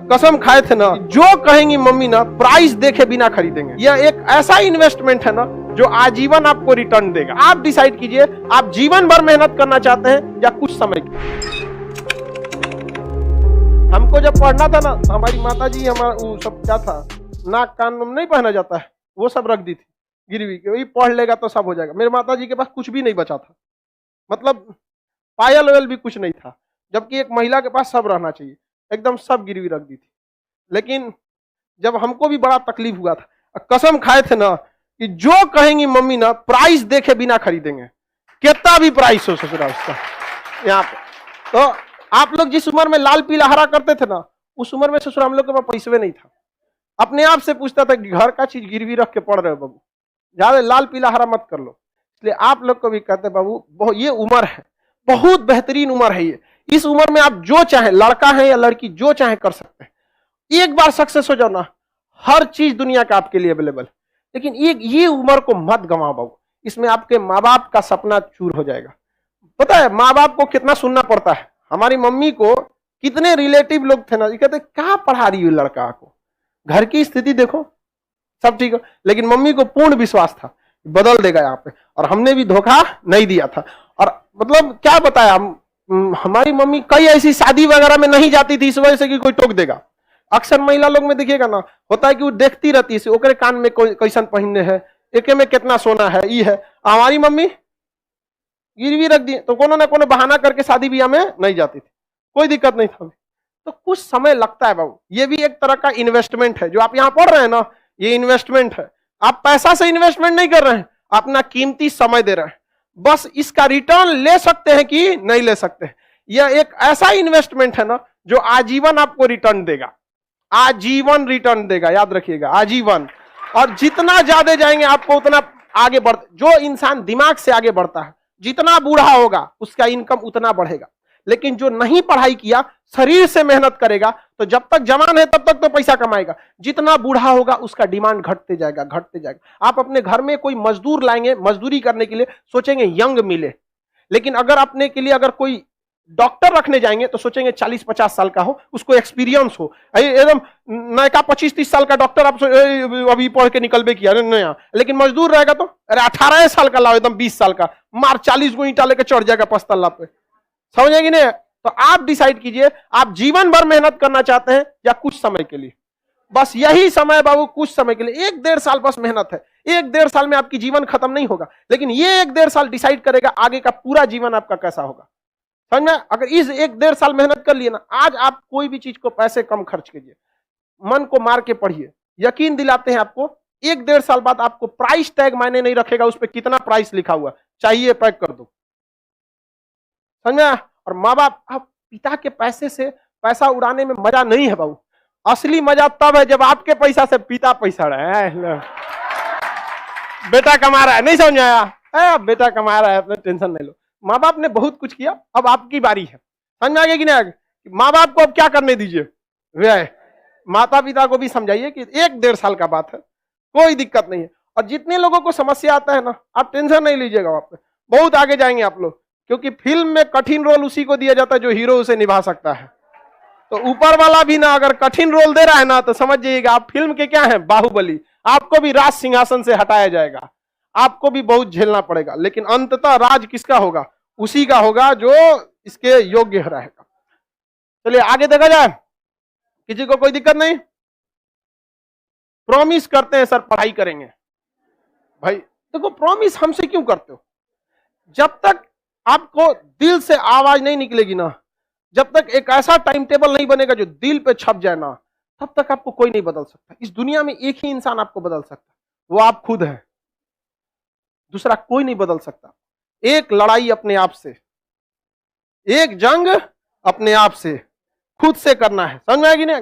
कसम खाए थे ना, जो कहेंगी मम्मी ना प्राइस देखे बिना खरीदेंगे। यह एक ऐसा इन्वेस्टमेंट है ना जो आजीवन आपको रिटर्न देगा। आप डिसाइड कीजिए, आप जीवन भर मेहनत करना चाहते हैं या कुछ समय की। हमको जब पढ़ना था ना, हमारी माता जी हमारा वो सब क्या था, नाक कान में नहीं पहना जाता है, वो सब रख दी थी गिरवी के, वही पढ़ लेगा तो सब हो जाएगा। मेरे माता जी के पास कुछ भी नहीं बचा था, मतलब पायल वायल भी कुछ नहीं था, जबकि एक महिला के पास सब रहना चाहिए, एकदम सब गिरवी रख दी थी। लेकिन जब हमको भी बड़ा तकलीफ हुआ था, कसम खाए थे ना कि जो कहेंगी मम्मी ना प्राइस देखे बिना खरीदेंगे, कितना भी प्राइस हो ससुरा उसका। यहाँ पे तो आप लोग जिस उम्र में लाल पीला हरा करते थे ना, उस उम्र में ससुरा हम लोग के पास पैसे नहीं था। अपने आप से पूछता था कि घर का चीज गिरवी रख के पढ़ रहे हो बाबू, ज्यादा लाल पीला हरा मत कर लो। इसलिए आप लोग को भी कहते बाबू, ये उम्र है, बहुत बेहतरीन उम्र है ये। इस उम्र में आप जो चाहे, लड़का है या लड़की, जो चाहे कर सकते हैं। एक बार सक्सेस हो जाओ ना, हर चीज दुनिया का आपके लिए अवेलेबल। लेकिन ये उम्र को मत गंवाओ बाबू, इसमें आपके माँ बाप का सपना चूर हो जाएगा। पता है माँ बाप को कितना सुनना पड़ता है। हमारी मम्मी को कितने रिलेटिव लोग थे ना, ये कहते क्या पढ़ा रही हो लड़का को, घर की स्थिति देखो सब ठीक हो। लेकिन मम्मी को पूर्ण विश्वास था बदल देगा यहाँ पे, और हमने भी धोखा नहीं दिया था। और मतलब क्या बताया, हमारी मम्मी कई ऐसी शादी वगैरह में नहीं जाती थी इस वजह से कि कोई टोक देगा। अक्सर महिला लोग में देखिएगा ना, होता है कि वो देखती रहती है ओकरे कान में कैसन पहनने है, एके में कितना सोना है, ये है। हमारी मम्मी गिरवी रख दी तो कोनो ना कोनो बहाना करके शादी ब्याह में नहीं जाती थी, कोई दिक्कत नहीं था। तो कुछ समय लगता है बाबू, ये भी एक तरह का इन्वेस्टमेंट है। जो आप यहाँ पढ़ रहे हैं ना, ये इन्वेस्टमेंट है। आप पैसा से इन्वेस्टमेंट नहीं कर रहे हैं, अपना कीमती समय दे रहे हैं। बस इसका रिटर्न ले सकते हैं कि नहीं ले सकते। यह एक ऐसा इन्वेस्टमेंट है ना जो आजीवन आपको रिटर्न देगा, आजीवन रिटर्न देगा, याद रखिएगा, आजीवन। और जितना ज्यादा जाएंगे आपको उतना आगे बढ़, जो इंसान दिमाग से आगे बढ़ता है, जितना बूढ़ा होगा उसका इनकम उतना बढ़ेगा। लेकिन जो नहीं पढ़ाई किया, शरीर से मेहनत करेगा, तो जब तक जवान है तब तक तो पैसा कमाएगा। जितना बूढ़ा होगा उसका डिमांड घटते जाएगा, घटते जाएगा। आप अपने घर में कोई मजदूर लाएंगे, मजदूरी करने के लिए सोचेंगे यंग मिले। लेकिन अगर अपने के लिए अगर कोई डॉक्टर रखने जाएंगे तो सोचेंगे 40-50 साल का हो, उसको एक्सपीरियंस हो। एकदम नया 25-30 साल का डॉक्टर आप अभी पढ़ के निकलबे किया नया। लेकिन मजदूर रहेगा तो अरे 18 साल का लाओ, एकदम 20 साल का, मार 40 गो ईंटा लेके चढ़ जाएगा 5 तल्ला पे। समझेंगे नहीं? तो आप डिसाइड कीजिए, आप जीवन भर मेहनत करना चाहते हैं या कुछ समय के लिए। बस यही समय बाबू, कुछ समय के लिए, 1-1.5 साल बस मेहनत है। 1-1.5 साल में आपकी जीवन खत्म नहीं होगा, लेकिन ये 1-1.5 साल डिसाइड करेगा आगे का पूरा जीवन आपका कैसा होगा। समझ में? अगर इस 1-1.5 साल मेहनत कर लिए ना, आज आप कोई भी चीज को पैसे कम खर्च कीजिए, मन को मार के पढ़िए, यकीन दिलाते हैं आपको 1-1.5 साल बाद आपको प्राइस टैग मायने नहीं रखेगा, उस पर कितना प्राइस लिखा हुआ चाहिए पैक कर दो। समझ में? और माँ बाप, पिता के पैसे से पैसा उड़ाने में मजा नहीं है बाबू। असली मजा तब है जब आपके पैसा से पिता पैसा रहा है। बेटा कमा रहा है, नहीं समझ आया? बेटा कमा रहा है, अपने टेंशन नहीं लो। माँ बाप ने बहुत कुछ किया, अब आपकी बारी है। समझ में आ गया कि नहीं? माँ बाप को अब क्या करने दीजिए, वे माता पिता को भी समझाइए कि 1-1.5 साल का बात है, कोई दिक्कत नहीं है। और जितने लोगों को समस्या आता है ना, आप टेंशन नहीं लीजिएगा, आप बहुत आगे जाएंगे आप लोग। क्योंकि फिल्म में कठिन रोल उसी को दिया जाता है जो हीरो उसे निभा सकता है। तो ऊपर वाला भी ना अगर कठिन रोल दे रहा है ना, तो समझ जाइएगा आप फिल्म के क्या हैं, बाहुबली। आपको भी राज सिंहासन से हटाया जाएगा, आपको भी बहुत झेलना पड़ेगा, लेकिन अंततः राज किसका होगा? उसी का होगा जो इसके योग्य रहेगा। चलिए आगे देखा जाए, किसी को कोई दिक्कत नहीं? प्रॉमिस करते हैं सर पढ़ाई करेंगे, भाई देखो प्रॉमिस हमसे क्यों करते हो? जब तक आपको दिल से आवाज नहीं निकलेगी ना, जब तक एक ऐसा टाइम टेबल नहीं बनेगा जो दिल पे छप जाए ना, तब तक आपको कोई नहीं बदल सकता। इस दुनिया में एक ही इंसान आपको बदल सकता है, वो आप खुद हैं, दूसरा कोई नहीं बदल सकता। एक लड़ाई अपने आप से, एक जंग अपने आप से, खुद से करना है। समझ में आएगी ना?